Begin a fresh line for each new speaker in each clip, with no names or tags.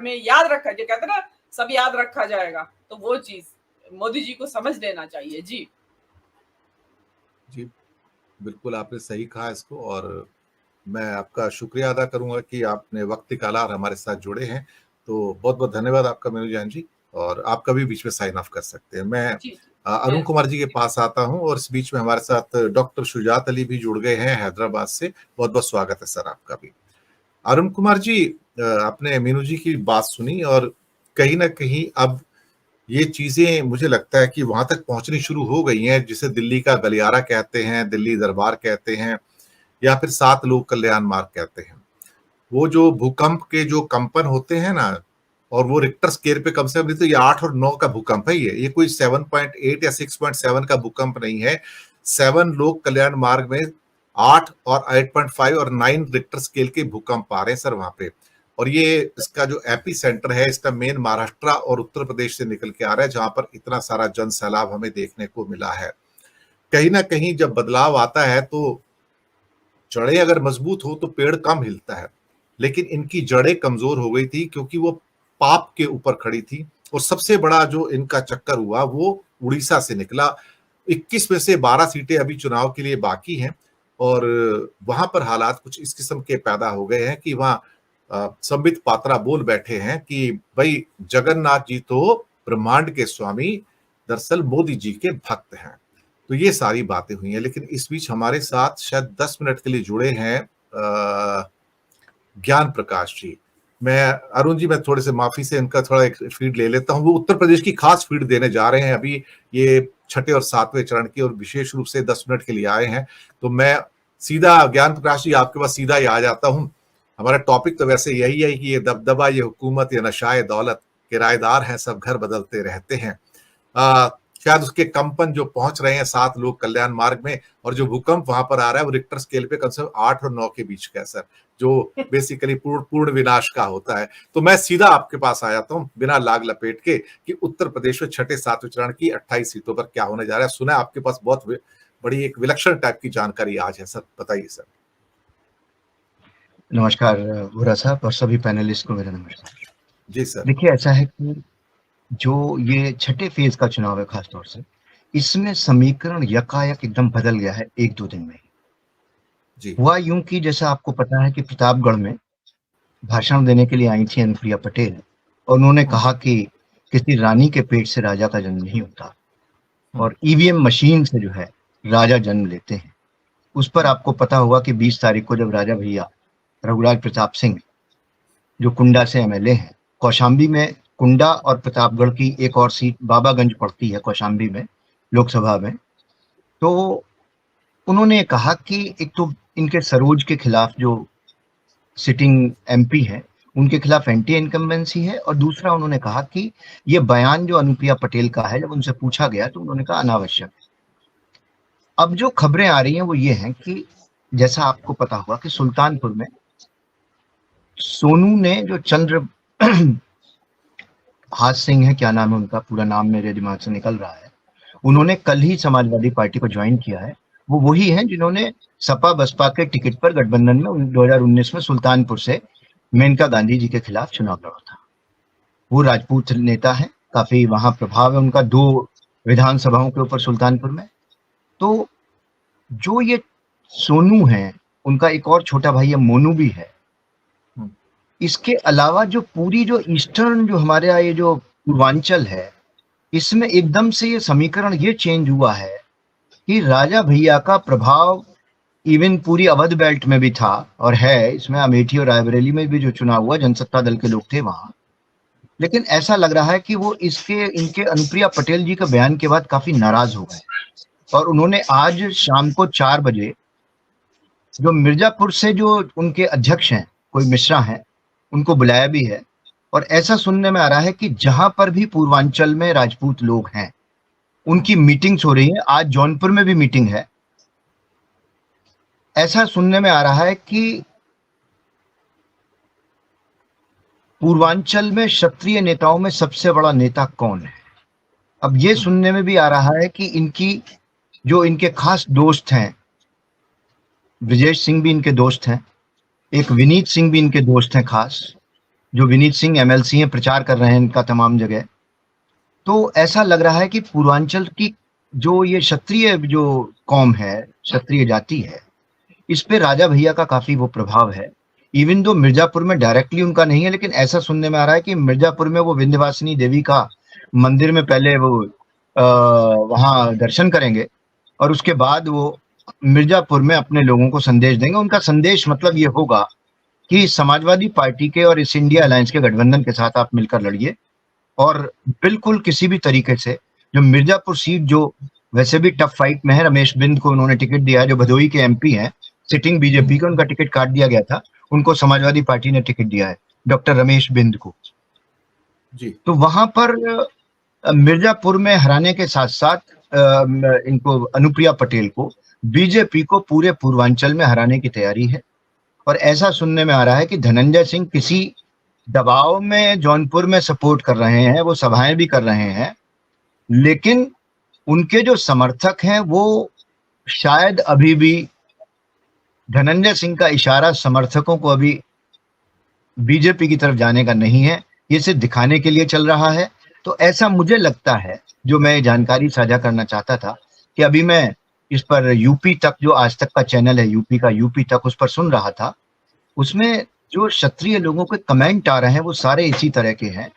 में याद रखा, जो कहते हैं ना सब याद रखा जाएगा, तो वो चीज मोदी जी को समझ लेना चाहिए। जी
जी बिल्कुल आपने सही कहा इसको, और मैं आपका शुक्रिया अदा करूंगा कि आपने वक्त निकाला और हमारे साथ जुड़े हैं। तो बहुत बहुत धन्यवाद आपका मीनू जान जी, और आप कभी बीच में साइन ऑफ कर सकते हैं। मैं
जी जी
अरुण कुमार जी के पास आता हूं, और इस बीच में हमारे साथ डॉक्टर शुजात अली भी जुड़ गए हैं हैदराबाद से। बहुत बहुत स्वागत है सर आपका भी। अरुण कुमार जी, आपने मीनू जी की बात सुनी, और कहीं ना कहीं अब ये चीजें मुझे लगता है कि वहां तक पहुंचनी शुरू हो गई हैं, जिसे दिल्ली का गलियारा कहते हैं, दिल्ली दरबार कहते हैं, या फिर 7 लोक कल्याण मार्ग कहते हैं। वो जो भूकंप के जो कंपन होते हैं ना, और वो रिक्टर स्केल पे कम से कम नहीं तो ये 8 और 9 का भूकंप है। ये कोई 7.8 या 6.7 का भूकंप नहीं है। 7 लोक कल्याण मार्ग में 8 और 8.5 और 9 रिक्टर स्केल के भूकंप आ रहे हैं सर वहां पे। और ये इसका जो एपी सेंटर है, इसका मेन महाराष्ट्र और उत्तर प्रदेश से निकल के आ रहा है, जहां पर इतना सारा जन सैलाब हमें देखने को मिला है। कहीं ना कहीं जब बदलाव आता है तो जड़ें अगर मजबूत हो तो पेड़ कम हिलता है, लेकिन इनकी जड़ें कमजोर हो गई थी क्योंकि वो पाप के ऊपर खड़ी थी। और सबसे बड़ा जो इनका चक्कर हुआ वो उड़ीसा से निकला। 21 में से 12 सीटें अभी चुनाव के लिए बाकी हैं, और वहां पर हालात कुछ इस किस्म के पैदा हो गए हैं कि वहां संबित पात्रा बोल बैठे हैं कि भाई जगन्नाथ जी तो ब्रह्मांड के स्वामी दरअसल मोदी जी के भक्त हैं। तो ये सारी बातें हुई हैं, लेकिन इस बीच हमारे साथ शायद 10 मिनट के लिए जुड़े हैं ज्ञान प्रकाश जी। मैं अरुण जी, मैं थोड़े से माफी से इनका थोड़ा एक फीड ले लेता हूं। वो उत्तर प्रदेश की खास फीड देने जा रहे हैं अभी, ये 6ठे और 7वें चरण की, और विशेष रूप से 10 मिनट के लिए आए हैं। तो मैं सीधा ज्ञान प्रकाश जी आपके पास सीधा ही आ जाता हूं। हमारा टॉपिक तो वैसे यही है कि ये दबदबा, ये हुकूमत, ये नशाए दौलत, किराएदार हैं सब, घर बदलते रहते हैं। शायद उसके कंपन जो पहुंच रहे हैं 7 लोक कल्याण मार्ग में, और जो भूकंप वहां पर आ रहा है वो रिक्टर स्केल पे कम से कम 8 और 9 के बीच का है सर, जो बेसिकली पूर्ण विनाश का होता है। तो मैं सीधा आपके पास आ जाता हूं बिना लाग लपेट के, कि उत्तर प्रदेश में 6ठे 7वें चरण की 28 सीटों पर क्या होने जा रहा है। सुना है आपके पास बहुत बड़ी एक विलक्षण टाइप की जानकारी आज है सर, बताइए सर।
नमस्कार वोरा साहब, और सभी पैनलिस्ट को मेरा नमस्कार।
जी सर।
देखिए, ऐसा है कि जो ये 6ठे फेज का चुनाव है, खासतौर से इसमें समीकरण यकायक एकदम बदल गया है 1-2 दिन में।
जी।
हुआ यूं कि जैसा आपको पता है कि प्रतापगढ़ में भाषण देने के लिए आई थी अनुप्रिया पटेल, और उन्होंने कहा कि किसी रानी के पेट से राजा का जन्म नहीं होता, और ईवीएम मशीन से जो है राजा जन्म लेते हैं। उस पर आपको पता होगा कि 20 तारीख को जब राजा भैया रघुराज प्रताप सिंह, जो कुंडा से एमएलए हैं, कौशाम्बी में, कुंडा और प्रतापगढ़ की एक और सीट बाबागंज पड़ती है कौशाम्बी में, लोकसभा में, तो उन्होंने कहा कि एक तो इनके सरोज के खिलाफ जो सिटिंग एमपी है उनके खिलाफ एंटी इनकम्बेंसी है, और दूसरा उन्होंने कहा कि ये बयान जो अनुप्रिया पटेल का है, जब उनसे पूछा गया तो उन्होंने कहा अनावश्यक। अब जो खबरें आ रही हैं वो ये हैं कि जैसा आपको पता हुआ कि सुल्तानपुर में सोनू ने, जो चंद्र हाथ सिंह है, क्या नाम है उनका, पूरा नाम मेरे दिमाग से निकल रहा है, उन्होंने कल ही समाजवादी पार्टी को ज्वाइन किया है। वो वही हैं जिन्होंने सपा बसपा के टिकट पर गठबंधन में 2019 में सुल्तानपुर से मेनका गांधी जी के खिलाफ चुनाव लड़ा था। वो राजपूत नेता है, काफी वहां प्रभाव है उनका 2 विधानसभाओं के ऊपर सुल्तानपुर में। तो जो ये सोनू है, उनका एक और छोटा भाई है मोनू भी है। इसके अलावा जो पूरी जो ईस्टर्न, जो हमारे यहाँ ये जो पूर्वांचल है, इसमें एकदम से ये समीकरण ये चेंज हुआ है कि राजा भैया का प्रभाव इवन पूरी अवध बेल्ट में भी था और है। इसमें अमेठी और रायबरेली में भी जो चुनाव हुआ, जनसत्ता दल के लोग थे वहां, लेकिन ऐसा लग रहा है कि वो इनके अनुप्रिया पटेल जी के बयान के बाद काफी नाराज हो गए, और उन्होंने आज शाम को 4 बजे जो मिर्जापुर से जो उनके अध्यक्ष हैं, कोई मिश्रा हैं, उनको बुलाया भी है। और ऐसा सुनने में आ रहा है कि जहां पर भी पूर्वांचल में राजपूत लोग हैं उनकी मीटिंग्स हो रही है। आज जौनपुर में भी मीटिंग है। ऐसा सुनने में आ रहा है कि पूर्वांचल में क्षत्रिय नेताओं में सबसे बड़ा नेता कौन है। अब ये सुनने में भी आ रहा है कि इनकी जो इनके खास दोस्त हैं, ब्रजेश सिंह भी इनके दोस्त हैं, एक विनीत सिंह भी इनके दोस्त हैं खास, जो विनीत सिंह एमएलसी हैं, प्रचार कर रहे हैं इनका तमाम जगह। तो ऐसा लग रहा है कि पूर्वांचल की जो ये क्षत्रिय जो कौम है, क्षत्रिय जाति है, इस पे राजा भैया का काफी वो प्रभाव है। इवन दो मिर्जापुर में डायरेक्टली उनका नहीं है, लेकिन ऐसा सुनने में आ रहा है कि मिर्जापुर में वो विंध्यवासिनी देवी का मंदिर में पहले वो वहां दर्शन करेंगे और उसके बाद वो मिर्जापुर में अपने लोगों को संदेश देंगे। उनका संदेश मतलब ये होगा कि समाजवादी पार्टी के और इस इंडिया अलायंस के गठबंधन के साथ आप मिलकर लड़िए, और बिल्कुल किसी भी तरीके से जो मिर्जापुर सीट जो वैसे भी टफ फाइट में है, रमेश बिंद को उन्होंने टिकट दिया है, जो भदोही के एमपी हैं, सिटिंग बीजेपी का, उनका टिकट काट दिया गया था, उनको समाजवादी पार्टी ने टिकट दिया है, डॉक्टर रमेश बिंद को
जी।
तो वहां पर मिर्जापुर में हराने के साथ साथ इनको अनुप्रिया पटेल को, बीजेपी को पूरे पूर्वांचल में हराने की तैयारी है। और ऐसा सुनने में आ रहा है कि धनंजय सिंह किसी दबाव में जौनपुर में सपोर्ट कर रहे हैं, वो सभाएं भी कर रहे हैं, लेकिन उनके जो समर्थक हैं वो शायद अभी भी धनंजय सिंह का इशारा समर्थकों को अभी बीजेपी की तरफ जाने का नहीं है, ये सिर्फ दिखाने के लिए चल रहा है। तो ऐसा मुझे लगता है, जो मैं जानकारी साझा करना चाहता था कि अभी मैं इस पर यूपी तक, जो आज तक का चैनल है यूपी का, यूपी तक, उस पर सुन रहा था, उसमें जो क्षत्रिय लोगों के कमेंट आ रहे हैं वो सारे इसी तरह के हैं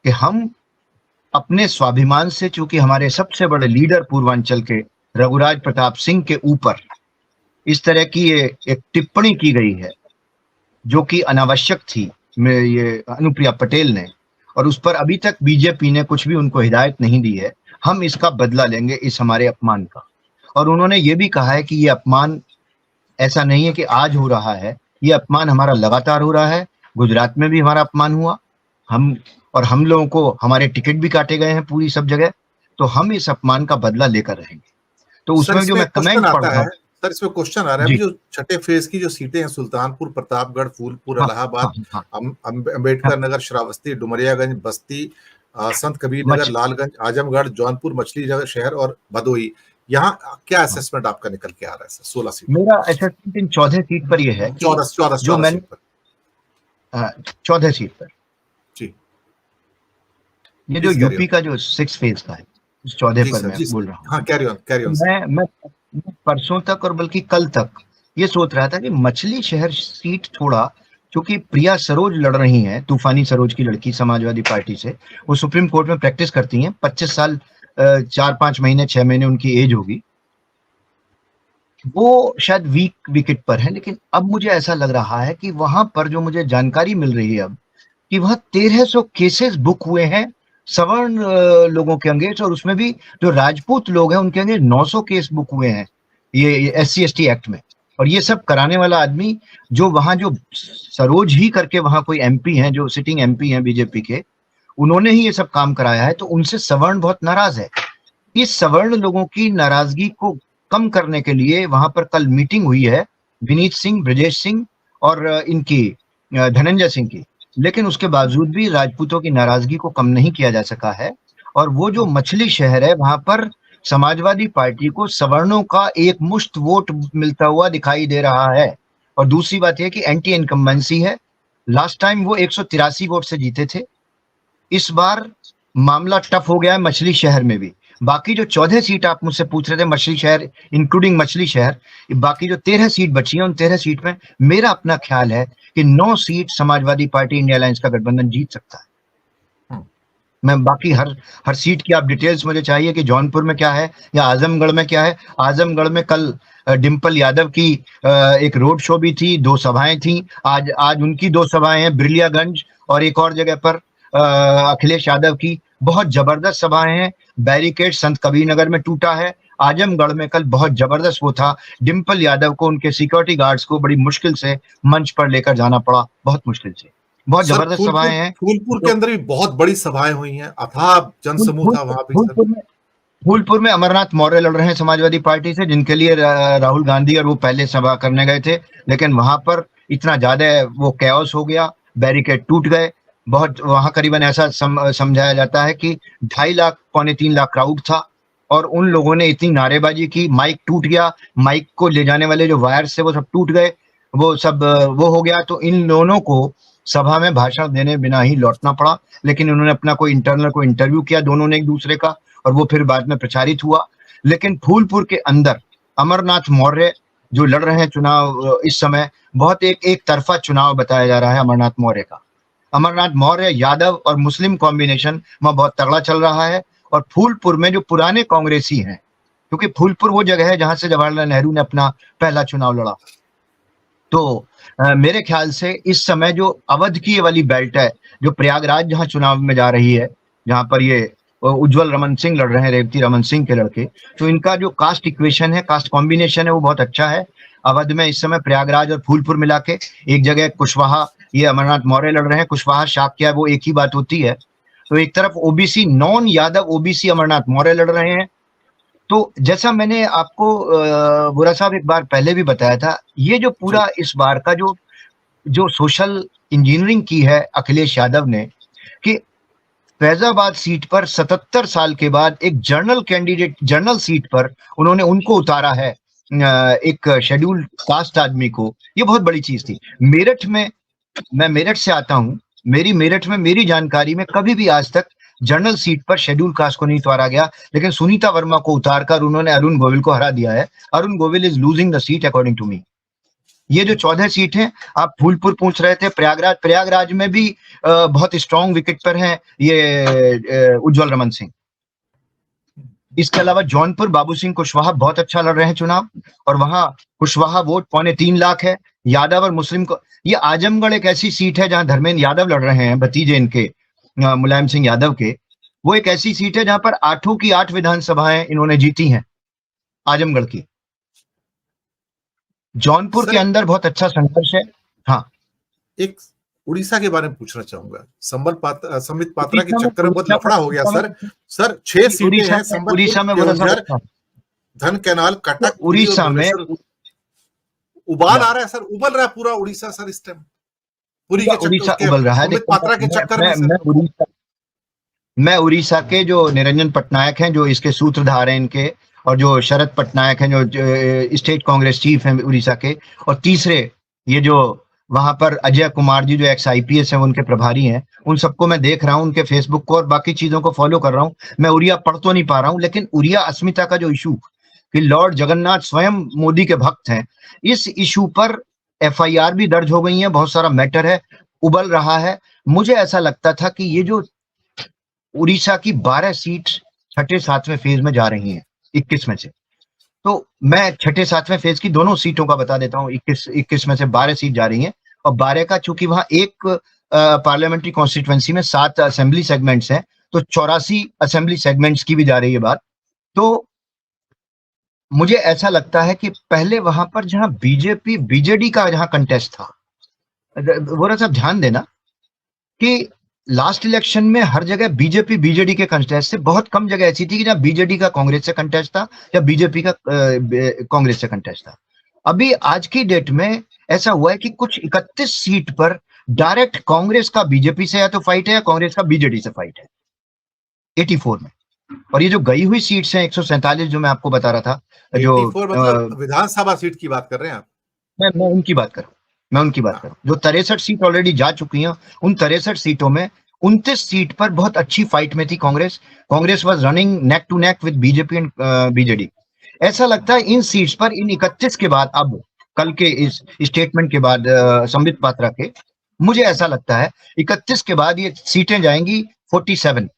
कि हम अपने स्वाभिमान से, चूंकि हमारे सबसे बड़े लीडर पूर्वांचल के रघुराज प्रताप सिंह के ऊपर इस तरह की एक टिप्पणी की गई है जो कि अनावश्यक थी, ये अनुप्रिया पटेल ने, और उस पर अभी तक बीजेपी ने कुछ भी उनको हिदायत नहीं दी है, हम इसका बदला लेंगे, इस हमारे अपमान का। और उन्होंने ये भी कहा है कि ये अपमान ऐसा नहीं है कि आज हो रहा है, ये अपमान हमारा लगातार हो रहा है। गुजरात में भी हमारा अपमान हुआ, हम लोगों को हमारे टिकट भी काटे गए हैं पूरी सब जगह, तो हम इस अपमान का बदला लेकर रहेंगे। तो उसमें जो मैं कमेंट पढ़ रहा हूं
सर, इसमें क्वेश्चन आ रहा है, जो छठे फेज की जो सीटें हैं, सुल्तानपुर, प्रतापगढ़, फूलपुर, इलाहाबाद, अम्बेडकर नगर, श्रावस्ती, डुमरियागंज, बस्ती, संत कबीर नगर, लालगंज, आजमगढ़, जौनपुर, मछली शहर और भदोही, यहाँ क्या असेसमेंट आपका निकल के आ रहा है सर? 16 सीट।
मेरा असेसमेंट इन 14 सीट पर यह है, 14 सीट पर
जी,
ये जो यूपी का जो 6 फेज का है, इस 14 पर मैं बोल रहा हूँ।
हाँ, कैरी ऑन।
मैं परसों तक और बल्कि कल तक ये सोच रहा था कि मछली शहर सीट थोड़ा, क्योंकि प्रिया सरोज लड़ रही हैं, तूफानी सरोज की लड़की समाजवादी पार्टी से, वो सुप्रीम कोर्ट में प्रैक्टिस करती हैं, 25 साल 4-5 महीने 6 महीने उनकी एज होगी, वो शायद वीक विकेट पर है। लेकिन अब मुझे ऐसा लग रहा है कि वहां पर जो मुझे जानकारी मिल रही है अब, कि वहां 1300 केसेस बुक हुए हैं सवर्ण लोगों के अगेंस्ट, और उसमें भी जो राजपूत लोग हैं उनके अगेंस्ट 900 केस बुक हुए हैं ये SC/ST एक्ट में। और ये सब कराने वाला आदमी, जो वहां जो सरोज ही करके वहां कोई MP हैं, जो सिटिंग MP हैं बीजेपी के, उन्होंने ही ये सब काम कराया है। तो उनसे सवर्ण बहुत नाराज है। इस सवर्ण लोगों की नाराजगी को कम करने के लिए वहां पर कल मीटिंग हुई है विनीत सिंह, ब्रजेश सिंह और इनकी धनंजय सिंह की, लेकिन उसके बावजूद भी राजपूतों की नाराजगी को कम नहीं किया जा सका है। और वो जो मछली शहर है, वहां पर समाजवादी पार्टी को सवर्णों का एक मुश्त वोट मिलता हुआ दिखाई दे रहा है। और दूसरी बात यह कि एंटी इनकम्बेंसी है। लास्ट टाइम वो 183 वोट से जीते थे, इस बार मामला टफ हो गया है मछली शहर में भी। बाकी जो 14 सीट आप मुझसे पूछ रहे थे, मछली शहर इंक्लूडिंग मछली शहर, बाकी जो 13 सीट बची हैं, उन 13 सीट में मेरा अपना ख्याल है कि 9 seat Samajwadi party India alliance का गठबंधन जीत सकता है। मैं बाकी हर सीट की आप डिटेल्स मुझे चाहिए कि जौनपुर में क्या है या आजमगढ़ में क्या है। आजमगढ़ में कल डिम्पल यादव की एक रोड शो भी थी, 2 सभाएं थी। आज उनकी 2 सभाएं हैं, बिरलियागंज और एक और जगह पर अखिलेश यादव की बहुत जबरदस्त सभाएं हैं। बैरिकेड संत कबीर नगर में टूटा है। आजमगढ़ में कल बहुत जबरदस्त वो था, डिम्पल यादव को उनके सिक्योरिटी गार्ड्स को बड़ी मुश्किल से मंच पर लेकर जाना पड़ा, बहुत मुश्किल से। बहुत जबरदस्त सभाएं हैं।
फूलपुर के अंदर भी बहुत बड़ी सभाएं हुई हैं, अथाह जनसमूह था वहां पे।
फूलपुर में अमरनाथ मौर्य लड़ रहे हैं समाजवादी पार्टी से, जिनके लिए राहुल गांधी और वो पहले सभा करने गए थे, लेकिन वहां पर इतना ज्यादा वो कैओस हो गया, बैरिकेड टूट गए। बहुत वहां करीबन ऐसा समझाया जाता है कि 2.5 लाख 3.25 लाख क्राउड था, और उन लोगों ने इतनी नारेबाजी की, माइक टूट गया, माइक को ले जाने वाले जो वायर्स थे वो सब टूट गए, वो सब वो हो गया। तो इन दोनों को सभा में भाषण देने बिना ही लौटना पड़ा, लेकिन उन्होंने अपना कोई इंटरव्यू किया दोनों ने एक दूसरे का, और वो फिर बाद में प्रचारित हुआ। लेकिन फूलपुर के अंदर अमरनाथ मौर्य जो लड़ रहे हैं चुनाव इस समय, बहुत एक तरफा चुनाव बताया जा रहा है अमरनाथ मौर्य का। अमरनाथ मौर्य यादव और मुस्लिम कॉम्बिनेशन में बहुत तगड़ा चल रहा है। और फूलपुर में जो पुराने कांग्रेसी हैं, क्योंकि फूलपुर वो जगह है जहां से जवाहरलाल नेहरू ने अपना पहला चुनाव लड़ा, तो मेरे ख्याल से इस समय जो अवध की ये वाली बेल्ट है, जो प्रयागराज जहां चुनाव में जा रही है, जहां पर ये उज्जवल रमन सिंह लड़ रहे हैं, रेवती रमन सिंह के लड़के, तो इनका जो कास्ट इक्वेशन है, कास्ट कॉम्बिनेशन है, वो बहुत अच्छा है। अवध में इस समय प्रयागराज और फूलपुर मिला के एक जगह कुशवाहा, ये अमरनाथ मौर्य लड़ रहे हैं, कुशवाहा शाक्य, वो एक ही बात होती है। तो एक तरफ OBC non Yadav OBC Amarnath Maurya लड़ रहे हैं। तो जैसा मैंने आपको वोरा साहब एक बार पहले भी बताया था, ये जो पूरा इस बार का जो सोशल इंजीनियरिंग की है अखिलेश यादव ने, कि फैजाबाद सीट पर 77 साल के बाद एक जनरल सीट पर उन्होंने उनको उतारा है, एक शेड्यूल्ड कास्ट आदमी को, ये बहुत बड़ी चीज थी। मेरठ में, मैं मेरठ से आता हूं, मेरठ में मेरी जानकारी में कभी भी आज तक जनरल सीट पर शेड्यूल कास्ट को नहीं उतारा गया, लेकिन सुनीता वर्मा को उतारकर उन्होंने अरुण गोविल को हरा दिया है। Arun Govil is losing the seat according to me. ये जो 14 सीट हैं, आप फूलपुर पूछ रहे थे, प्रयागराज में भी बहुत स्ट्रॉन्ग विकेट पर हैं ये उज्जवल रमन सिंह। इसके अलावा जौनपुर बाबू सिंह कुशवाहा बहुत अच्छा लड़ रहे हैं चुनाव, और वहां कुशवाहा वोट 3.25 लाख है। यादव और मुस्लिम को, ये आजमगढ़ एक ऐसी सीट है जहां धर्मेंद्र यादव लड़ रहे हैं, भतीजे इनके मुलायम सिंह यादव के। वो एक ऐसी सीट है जहां पर 8 की 8 विधानसभाएं इन्होंने जीती हैं आजमगढ़ की। जौनपुर के अंदर बहुत अच्छा संघर्ष है। हाँ,
एक उड़ीसा के बारे में पूछना चाहूंगा। संबित पात्रा के चक्कर में बहुत लफड़ा हो गया सर 6 सीटें हैं
उड़ीसा में,
धन कैनाल, कटक,
उड़ीसा में
उबाल आ रहा है सर, उबल रहा है पूरा उड़ीसा सर इस टाइम,
उड़ीसा उबल रहा है।
संबित पात्रा के चक्कर में
मैं उड़ीसा के जो निरंजन पटनायक हैं, जो इसके सूत्रधार हैं इनके, और जो शरद पटनायक हैं जो स्टेट कांग्रेस चीफ हैं उड़ीसा के, और तीसरे ये जो वहां पर अजय कुमार जी जो एक्स IPS हैं उनके प्रभारी हैं, उन सबको मैं देख रहा हूं, उनके फेसबुक को और बाकी चीजों को फॉलो कर रहा हूं। मैं उड़िया पढ़ तो नहीं पा रहा हूं, लेकिन उड़िया अस्मिता का जो इशू कि लॉर्ड जगन्नाथ स्वयं मोदी के भक्त हैं, इस इशू पर FIR भी दर्ज हो गई है, बहुत सारा मैटर है, उबल रहा है। मुझे ऐसा लगता था कि ये जो उड़ीसा की 12 सीट 6-7वें फेज में जा रही हैं 21 में से, तो मैं 6-7वें फेज की दोनों सीटों का बता देता हूँ। 21 में से 12 सीट जा रही हैं, और 12 का चूंकि वहां एक पार्लियामेंट्री कॉन्स्टिट्यूएंसी में 7 असेंबली सेगमेंट्स हैं, तो 84 असेंबली सेगमेंट्स की भी जा रही है बात। तो मुझे ऐसा लगता है कि पहले वहां पर जहां बीजेपी BJD का जहां कंटेस्ट था, वो सब ध्यान देना कि लास्ट इलेक्शन में हर जगह बीजेपी BJD के कंटेस्ट से, बहुत कम जगह ऐसी थी कि जहां BJD का कांग्रेस से कंटेस्ट था या बीजेपी का कांग्रेस से कंटेस्ट था। अभी आज की डेट में ऐसा हुआ है कि कुछ 31 सीट पर डायरेक्ट कांग्रेस का बीजेपी से या तो फाइट है या कांग्रेस का BJD से फाइट है 84 में। और ये जो गई हुई सीट्स हैं 147 जो मैं आपको बता रहा था, जो
मतलब विधानसभा सीट की बात कर रहे हैं आप?
मैं उनकी बात कर रहा हूं, जो 63 सीट ऑलरेडी जा चुकी हैं। उन 63 सीटों में 29 सीट पर बहुत अच्छी फाइट में थी Congress was running neck to neck with BJP and BJD। ऐसा लगता है इन सीट्स पर, इन 31 के बाद, अब कल के इस स्टेटमेंट के बाद संबित पात्रा के, मुझे ऐसा लगता है 31 के बाद ये सीटें जाएंगी 47।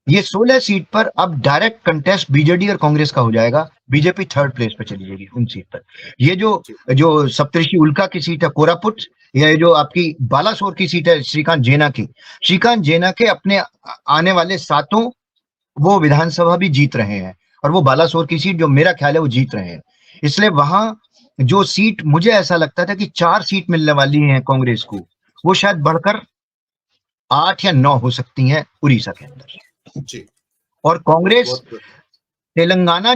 ये 16 सीट पर अब डायरेक्ट कंटेस्ट BJD और कांग्रेस का हो जाएगा। बीजेपी 3rd प्लेस पर चली जाएगी उन सीट पर। ये जो सप्तऋषि उल्का की सीट है कोरापुट, ये जो आपकी बालासोर की सीट है श्रीकांत जेना के अपने आने वाले 7 वो विधानसभा भी जीत रहे हैं, और वो बालासोर की सीट जो मेरा ख्याल है वो जीत रहे हैं। इसलिए वहां जो सीट, मुझे ऐसा लगता था कि 4 सीट मिलने वाली हैं कांग्रेस को, वो शायद बढ़कर 8 या 9 हो सकती हैं उड़ीसा के अंदर
जी।
और कांग्रेस तेलंगाना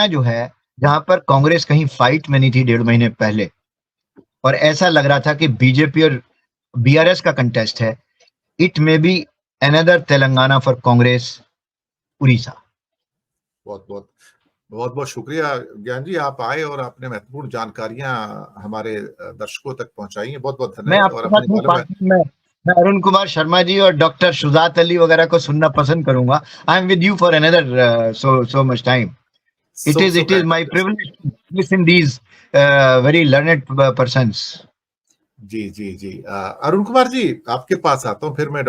जो है जहां पर कांग्रेस कहीं फाइट में नहीं थी 1.5 महीने पहले, और ऐसा लग रहा था कि बीजेपी और BRS का कंटेस्ट है, it may be another Telangana for Congress Orissa.
बहुत बहुत बहुत शुक्रिया ज्ञान जी, आप आए और आपने महत्वपूर्ण जानकारियां हमारे दर्शकों तक पहुंचाई हैं। बहुत बहुत
मैं
धन्यवाद।
आपके
और
साथ
अपनी
हूँ,
मालूम है,
5 मिनट में मैं अरुण कुमार शर्मा जी और डॉक्टर शुजात अली वगैरह को सुनना पसंद करूंगा। I am with you for another so much time. It
so
is
so kind
my
of this.
privilege to listen these very learned persons.
जी जी जी, अरुण कुमार जी आपके पास आता हूँ फिर मैं।